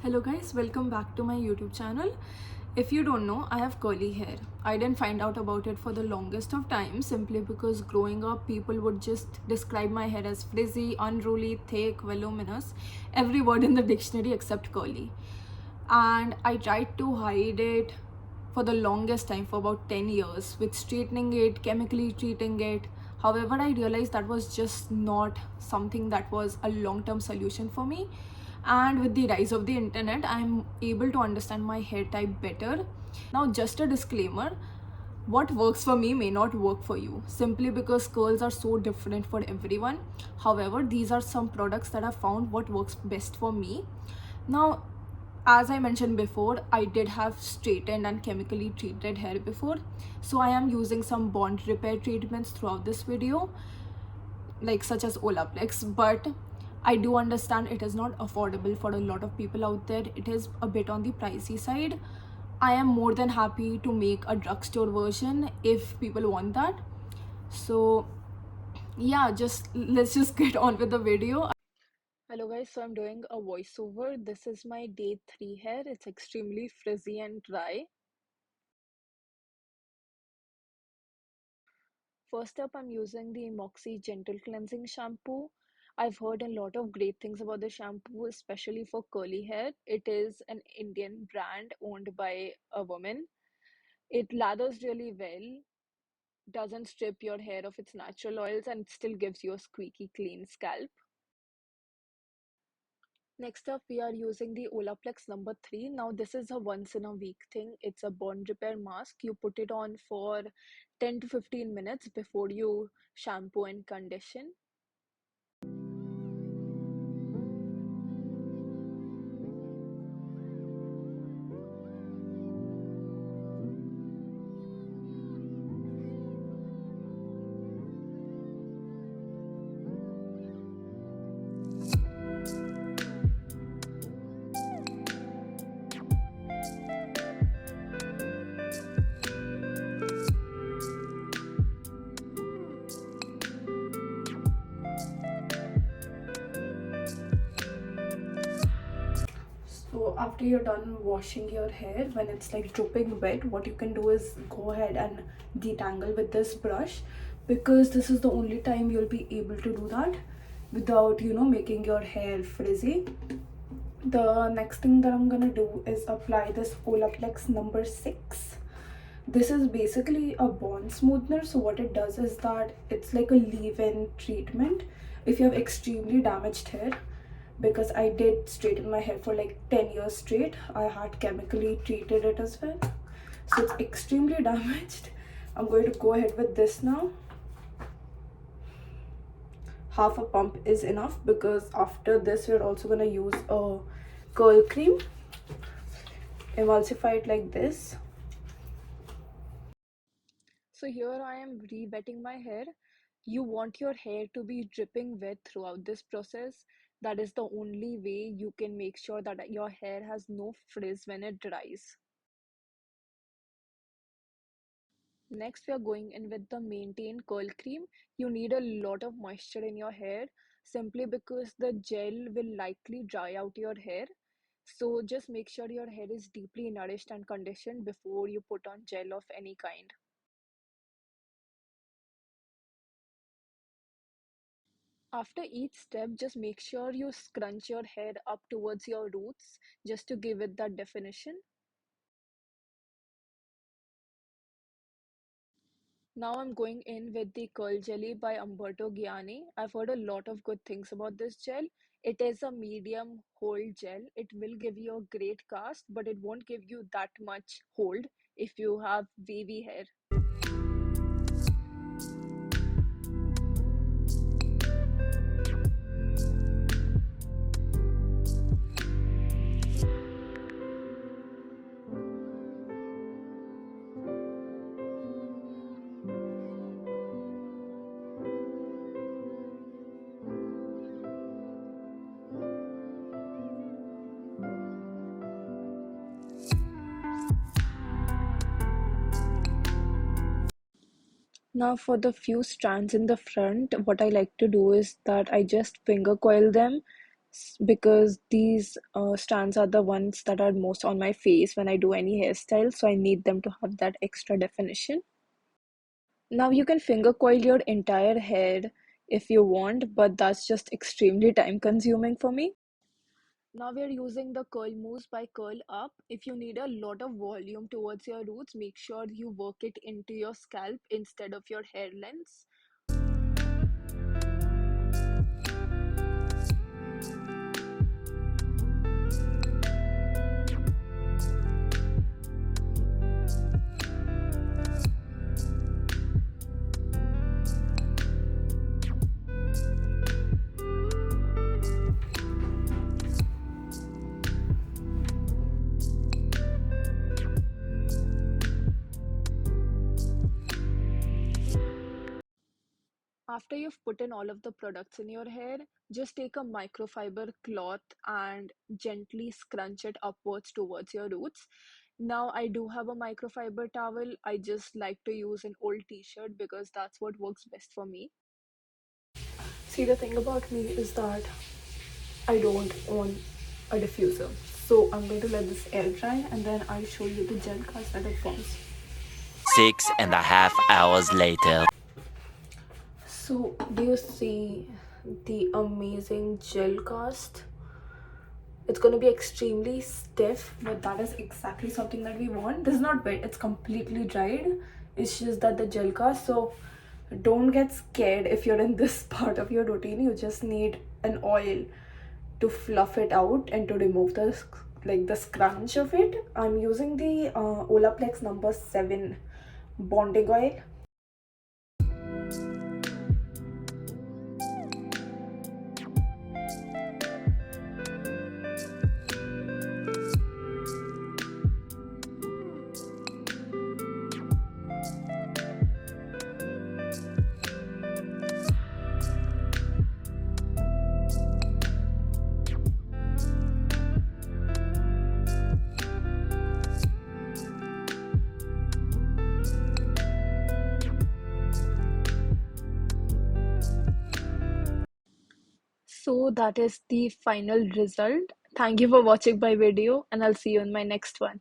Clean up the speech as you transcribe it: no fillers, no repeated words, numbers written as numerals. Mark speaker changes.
Speaker 1: Hello guys, welcome back to my YouTube channel. If you don't know, I have curly hair. I didn't find out about it for the longest of time simply because growing up people would just describe my hair as frizzy, unruly, thick, voluminous, every word in the dictionary except curly. And I tried to hide it for the longest time, for about 10 years, with straightening it, chemically treating it. However, I realized that was just not something that was a long-term solution for me. And with the rise of the internet, I'm able to understand my hair type better. Now, just a disclaimer, what works for me may not work for you simply because curls are so different for everyone. However, these are some products that I found what works best for me. Now, as I mentioned before, I did have straightened and chemically treated hair before, so I am using some bond repair treatments throughout this video, like such as Olaplex, but I do understand it is not affordable for a lot of people out there. It is a bit on the pricey side. I am more than happy to make a drugstore version if people want that. So yeah, just let's just get on with the video. Hello guys, so I'm doing a voiceover. This is my day 3 hair. It's extremely frizzy and dry. First up, I'm using the Moxie Gentle Cleansing Shampoo. I've heard a lot of great things about the shampoo, especially for curly hair. It is an Indian brand owned by a woman. It lathers really well, doesn't strip your hair of its natural oils, and still gives you a squeaky clean scalp. Next up, we are using the Olaplex No.3. Now, this is a once in a week thing. It's a bond repair mask. You put it on for 10 to 15 minutes before you shampoo and condition. So after you're done washing your hair, when it's like dripping wet, what you can do is go ahead and detangle with this brush, because this is the only time you'll be able to do that without, making your hair frizzy. The next thing that I'm gonna do is apply this Olaplex No.6. This is basically a bond smoothner. So what it does is that it's like a leave-in treatment if you have extremely damaged hair, because I did straighten my hair for like 10 years straight. I had chemically treated it as well, so it's extremely damaged. I'm going to go ahead with this now. Half a pump is enough, because after this we're also going to use a curl cream. Emulsify it like this. So here I am re-wetting my hair. You want your hair to be dripping wet throughout this process. That is the only way you can make sure that your hair has no frizz when it dries. Next, we are going in with the Manetain Curl Cream. You need a lot of moisture in your hair simply because the gel will likely dry out your hair. So just make sure your hair is deeply nourished and conditioned before you put on gel of any kind. After each step, just make sure you scrunch your hair up towards your roots just to give it that definition. Now I'm going in with the Curl Jelly by Umberto Giannini. I've heard a lot of good things about this gel. It is a medium hold gel. It will give you a great cast, but it won't give you that much hold if you have wavy hair. Now for the few strands in the front, what I like to do is that I just finger coil them because these strands are the ones that are most on my face when I do any hairstyle, so I need them to have that extra definition. Now you can finger coil your entire head if you want, but that's just extremely time consuming for me. Now we are using the Curl Mousse by Curl Up. If you need a lot of volume towards your roots, make sure you work it into your scalp instead of your hair lengths. After you've put in all of the products in your hair, just take a microfiber cloth and gently scrunch it upwards towards your roots. Now, I do have a microfiber towel. I just like to use an old t-shirt because that's what works best for me. See, the thing about me is that I don't own a diffuser. So I'm going to let this air dry and then I'll show you the gel cast that it forms.
Speaker 2: 6.5 hours later.
Speaker 1: So, do you see the amazing gel cast? It's going to be extremely stiff, but that is exactly something that we want. This is not wet, it's completely dried. It's just that the gel cast. So, don't get scared if you're in this part of your routine. You just need an oil to fluff it out and to remove the scrunch of it. I'm using the Olaplex No.7 bonding oil. So that is the final result. Thank you for watching my video and I'll see you in my next one.